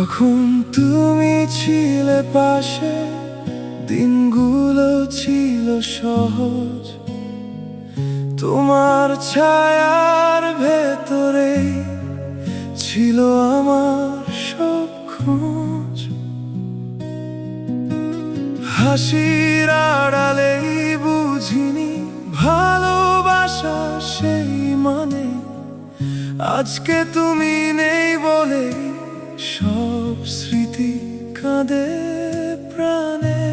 যখন তুমি ছিলে পাশে, দিনগুলো ছিল সহজ। তোমার ছায়ার ভেতরে ছিল আমার সব খোঁজ। হাসির আড়ালেই বুঝিনি ভালোবাসা সেই মানে। আজকে তুমি নেই বলে সব স্মৃতি কাঁদে প্রাণে।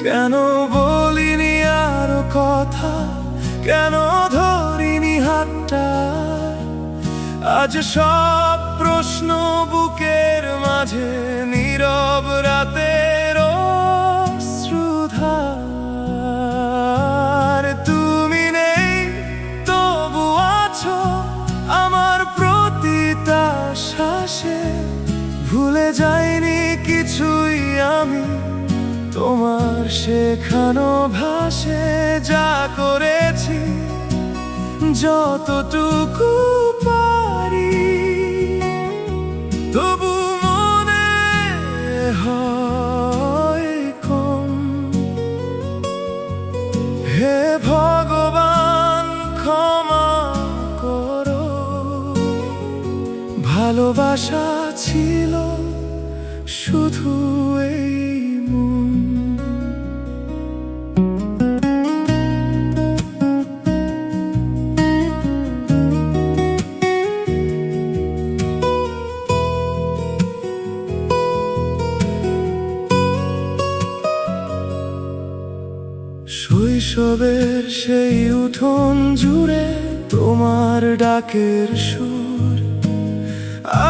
কেন বলিনি আরো কথা, কেন ধরিনি হাতটা? আজ সব প্রশ্ন বুকের মাঝে নীরব রাতের অশ্রুধার। তুমি নেই তবু আছো আমার প্রতিটা শ্বাসে। ভুলে যাইনি কিছুই আমি, তোমার শেখানো ভাষে। যা করেছি যতটুকু পারি, তবু মনে হয় কম। হে ভগবান ক্ষমা করো, ভালোবাসা ছিল শুধু এই মন। শৈশবের সেই উঠোন জুড়ে তোমার ডাকের সুর।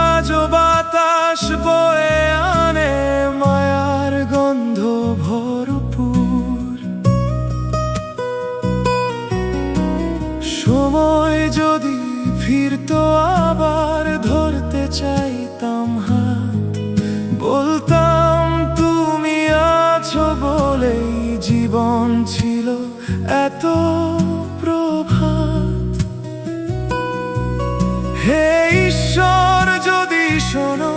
আজও বাতাস বয়ে আনে মায়ার গন্ধ ভরপুর। সময় যদি ফিরতো আবার ধরতে চাইতাম হাত। বলতাম তুমি আছো বলেই জীবন ছিল এত প্রভাত। হে ঈশ্বর যদি শোনো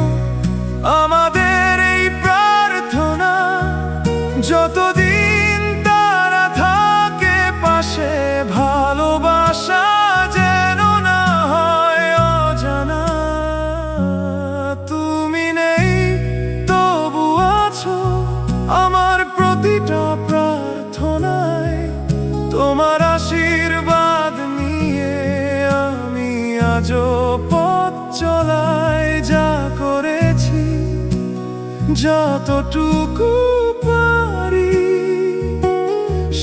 আমাদের এই প্রার্থনা, যতদিন তারা থাকে পাশে ভালোবাসা যেন না হয় অজানা। তুমি নেই তবু আছো আমার প্রতিটা প্রার্থনায়। তোমার আশীর্বাদ নিয়ে আমি আজও পথ চলাই। যা করেছি যতটুকু পারি,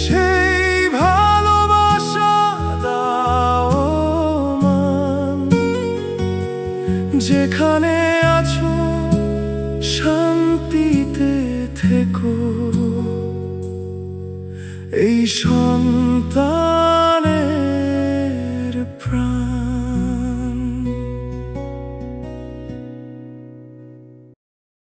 সেই ভালোবাসা দাও মান। যেখানে আছো শান্তিতে থেকো, এই সন্তান